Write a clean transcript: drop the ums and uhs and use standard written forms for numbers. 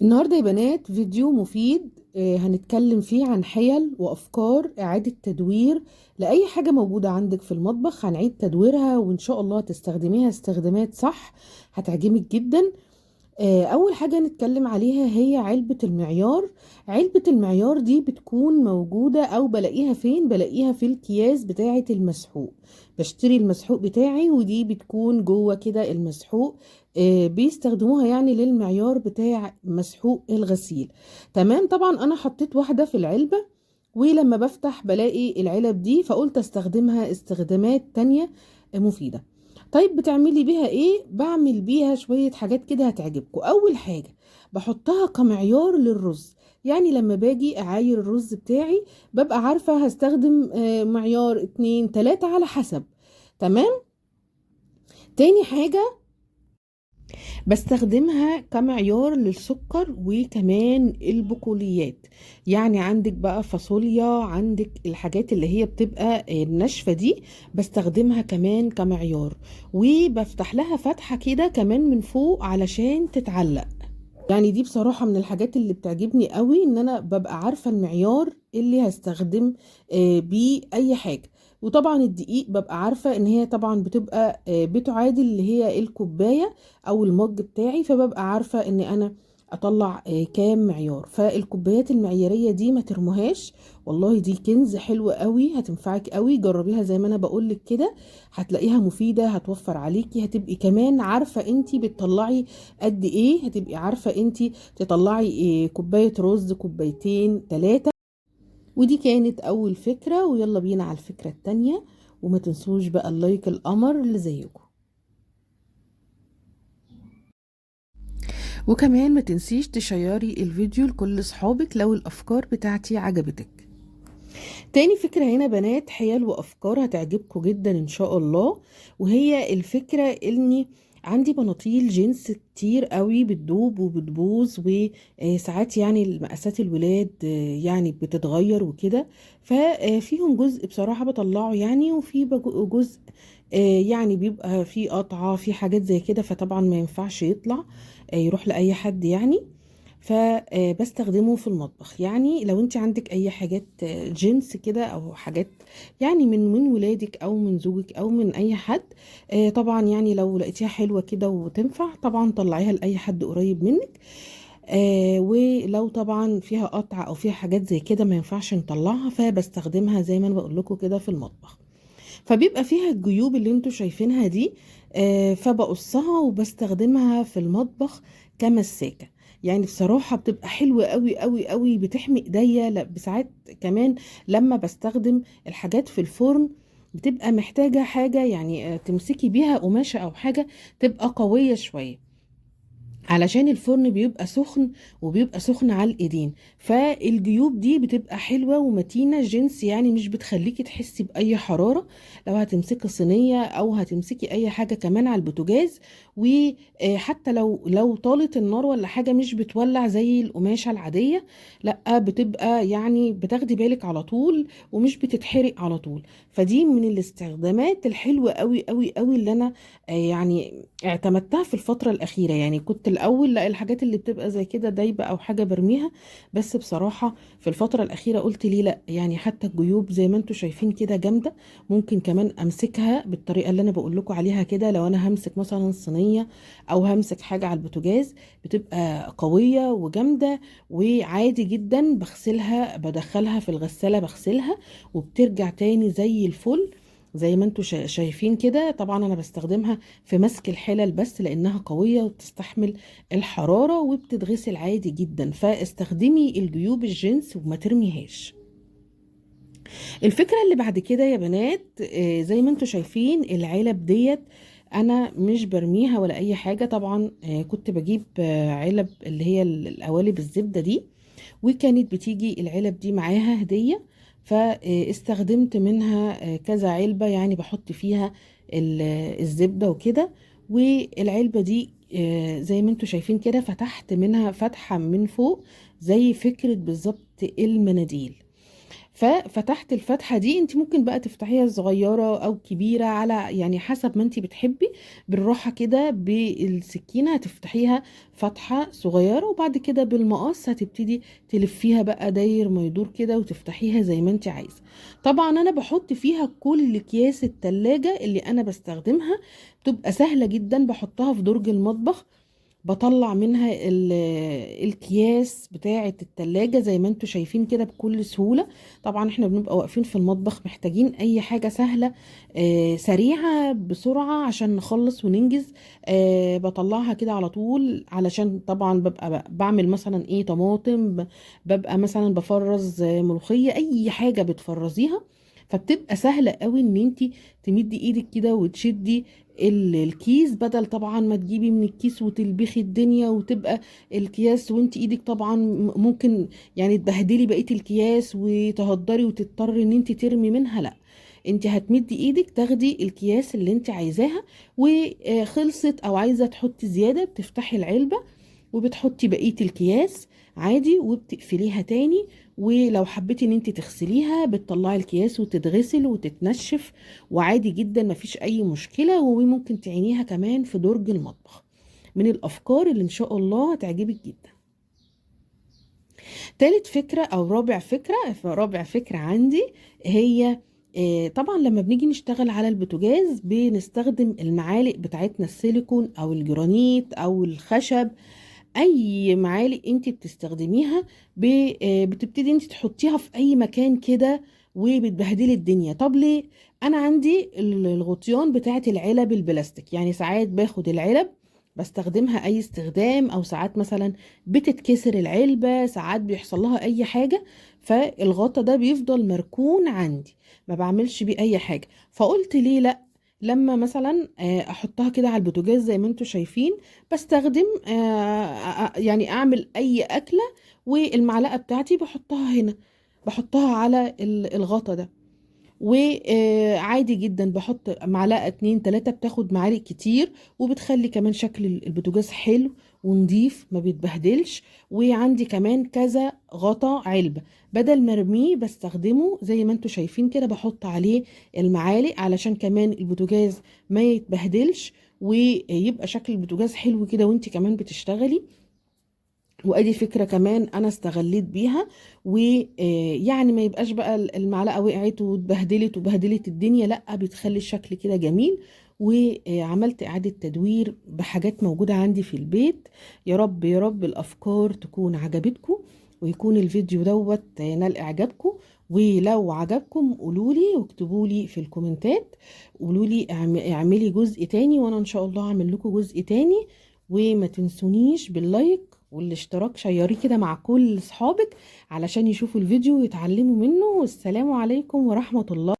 النهاردة يا بنات فيديو مفيد. هنتكلم فيه عن حيل وأفكار إعادة تدوير لأي حاجة موجودة عندك في المطبخ. هنعيد تدويرها وإن شاء الله تستخدميها استخدامات صح هتعجبك جدا. أول حاجة نتكلم عليها هي علبة المعيار. علبة المعيار دي بتكون موجودة أو بلاقيها فين؟ بلاقيها في الأكياس بتاعة المسحوق. بشتري المسحوق بتاعي ودي بتكون جوه كده المسحوق. بيستخدموها يعني للمعيار بتاع مسحوق الغسيل. تمام، طبعا أنا حطيت واحدة في العلبة، ولما بفتح بلاقي العلب دي فقلت استخدمها استخدامات تانية مفيدة. طيب بتعملي بيها ايه؟ بعمل بيها شوية حاجات كده هتعجبكم. اول حاجة بحطها كمعيار للرز، يعني لما باجي اعاير الرز بتاعي ببقى عارفة هستخدم معيار 2 3 على حسب. تمام. تاني حاجة بستخدمها كمعيار للسكر وكمان البقوليات. يعني عندك بقى فاصوليا، عندك الحاجات اللي هي بتبقى الناشفة دي، بستخدمها كمان كمعيار. وبفتح لها فتحة كده كمان من فوق علشان تتعلق. يعني دي بصراحة من الحاجات اللي بتعجبني قوي، ان انا ببقى عارفة المعيار اللي هستخدم بيه اي حاجة. وطبعا الدقيق ببقى عارفة ان هي طبعا بتبقى بتعادل اللي هي الكوباية او المج بتاعي، فببقى عارفة ان انا اطلع كام معيار. فالكوبايات المعيارية دي ما ترموهاش، والله دي كنز حلو قوي، هتنفعك قوي. جربيها زي ما انا بقولك كده، هتلاقيها مفيدة، هتوفر عليكي، هتبقي كمان عارفة انتي بتطلعي قد ايه. هتبقي عارفة انتي تطلعي إيه، كوباية رز، كوبايتين، 3. ودي كانت اول فكرة، ويلا بينا على الفكرة التانية. وما تنسوش بقى اللايك القمر اللي زيكم، وكمان ما تنسيش تشيري الفيديو لكل صحابك لو الافكار بتاعتي عجبتك. تاني فكرة هنا بنات حيل وأفكار هتعجبكم جدا إن شاء الله. وهي الفكرة إني عندي بناطيل جينز كتير قوي بتدوب وبتبوظ، وساعات يعني المقاسات الولاد يعني بتتغير وكده. ففيهم جزء بصراحة بطلعه يعني، وفي جزء يعني بيبقى فيه قطعة في حاجات زي كده، فطبعا ما ينفعش يطلع يروح لأي حد يعني. فبستخدمه في المطبخ. يعني لو انت عندك اي حاجات جينز كده او حاجات يعني من ولادك او من زوجك او من اي حد، طبعا يعني لو لقيتيها حلوة كده وتنفع طبعا طلعيها لأي حد قريب منك. ولو طبعا فيها قطع او فيها حاجات زي كده ما ينفعش نطلعها، فبستخدمها زي ما انا بقول لكم كده في المطبخ. فبيبقى فيها الجيوب اللي انتوا شايفينها دي، فبقصها وبستخدمها في المطبخ كمساكة. يعني بصراحة بتبقى حلوة قوي قوي قوي، بتحمي ايديا. لا بساعات كمان لما بستخدم الحاجات في الفرن بتبقى محتاجة حاجة يعني تمسكي بيها قماشة او حاجة تبقى قوية شوية، علشان الفرن بيبقى سخن وبيبقى سخن على الايدين. فالجيوب دي بتبقى حلوة ومتينة جنس، يعني مش بتخليكي تحسي بأي حرارة لو هتمسكي صينية او هتمسكي اي حاجة كمان على البوتاجاز. وحتى لو طالت النار ولا حاجة مش بتولع زي القماشة العادية، لا بتبقى يعني بتاخدي بالك على طول ومش بتتحرق على طول. فدي من الاستخدامات الحلوة قوي قوي قوي اللي انا يعني اعتمدتها في الفترة الأخيرة. يعني كنت الأول لا، الحاجات اللي بتبقى زي كده دايبة أو حاجة برميها. بس بصراحة في الفترة الأخيرة قلت ليه لا، يعني حتى الجيوب زي ما انتوا شايفين كده جامدة. ممكن كمان أمسكها بالطريقة اللي أنا بقول لكم عليها كده. لو أنا همسك مثلا صينية أو همسك حاجة على البوتاجاز بتبقى قوية وجامدة، وعادي جدا بغسلها، بدخلها في الغسالة بغسلها وبترجع تاني زي الفل. زي ما انتوا شايفين كده. طبعا انا بستخدمها في مسك الحلل بس لانها قوية وبتستحمل الحرارة وبتتغسل عادي جدا. فاستخدمي الجيوب الجنس وما ترميهاش. الفكرة اللي بعد كده يا بنات، زي ما انتوا شايفين العلب ديت انا مش برميها ولا اي حاجة. طبعا كنت بجيب علب اللي هي القوالب الزبدة دي، وكانت بتيجي العلب دي معاها هدية. فاستخدمت منها كذا علبة، يعني بحط فيها الزبدة وكده. والعلبة دي زي ما انتوا شايفين كده فتحت منها فتحة من فوق زي فكرة بالظبط المناديل. ففتحت الفتحة دي، انت ممكن بقى تفتحيها صغيرة او كبيرة على يعني حسب ما انت بتحبي. بالراحة كده بالسكينة هتفتحيها فتحة صغيرة، وبعد كده بالمقص هتبتدي تلفيها بقى داير ما يدور كده وتفتحيها زي ما انت عايزة. طبعا انا بحط فيها كل اكياس التلاجة اللي انا بستخدمها، بتبقى سهلة جدا. بحطها في درج المطبخ، بطلع منها الكياس بتاعة التلاجة زي ما انتوا شايفين كده بكل سهولة. طبعا احنا بنبقى واقفين في المطبخ محتاجين اي حاجة سهلة سريعة بسرعة عشان نخلص وننجز. بطلعها كده على طول، علشان طبعا ببقى بعمل مثلا ايه طماطم، ببقى مثلا بفرز ملوخية، اي حاجة بتفرزيها. فبتبقى سهلة قوي ان انتي تمدي ايدك كده وتشدي الكيس، بدل طبعا ما تجيبي من الكيس وتلبخي الدنيا وتبقى الكياس وانت ايدك طبعا ممكن يعني تبهدلي بقية الكياس وتهدري وتضطري ان انت ترمي منها. لا، انت هتمدي ايدك تاخدي الكياس اللي انت عايزاها وخلصت، او عايزة تحطي زيادة بتفتحي العلبة وبتحطي بقية الكياس عادي وبتقفليها تاني. ولو حبيتي ان انت تغسليها بتطلعي الكياس وتتغسل وتتنشف، وعادي جدا مفيش اي مشكلة. وممكن تعينيها كمان في درج المطبخ. من الافكار اللي ان شاء الله هتعجبك جدا. تالت فكرة او رابع فكرة عندي هي طبعا لما بنيجي نشتغل على البوتاجاز بنستخدم المعالق بتاعتنا السيليكون او الجرانيت او الخشب. اي معالق انت بتستخدميها بتبتدي انت تحطيها في اي مكان كده وبتبهدلي الدنيا. طب ليه؟ انا عندي الغطيان بتاعت العلب البلاستيك، يعني ساعات باخد العلب بستخدمها اي استخدام، او ساعات مثلا بتتكسر العلبة، ساعات بيحصل لها اي حاجة، فالغطا ده بيفضل مركون عندي ما بعملش بيه اي حاجة. فقلت ليه لا، لما مثلا احطها كده على البوتاجاز زي ما انتم شايفين، بستخدم يعني اعمل اي اكلة والمعلقة بتاعتي بحطها هنا، بحطها على الغطا ده. وعادي جدا بحط معلقة 2 3، بتاخد معالق كتير وبتخلي كمان شكل البوتاجاز حلو ونضيف ما بيتبهدلش. وعندي كمان كذا غطا علبة، بدل ما ارميه بستخدمه زي ما انتوا شايفين كده، بحط عليه المعالق علشان كمان البوتاجاز ما يتبهدلش ويبقى شكل البوتاجاز حلو كده وانت كمان بتشتغلي. وادي فكرة كمان انا استغليت بيها، ويعني ما يبقاش بقى المعلقة وقعت وبهدلت الدنيا، لا بتخلي الشكل كده جميل. وعملت اعادة تدوير بحاجات موجودة عندي في البيت. يا رب يا رب الافكار تكون عجبتكم، ويكون الفيديو دوت نال اعجابكم. ولو عجبكم قولولي واكتبولي في الكومنتات، قولولي اعملي جزء تاني وانا ان شاء الله اعمل لكم جزء تاني. وما تنسونيش باللايك والاشتراك، شيريه كده مع كل اصحابك علشان يشوفوا الفيديو ويتعلموا منه. والسلام عليكم ورحمة الله.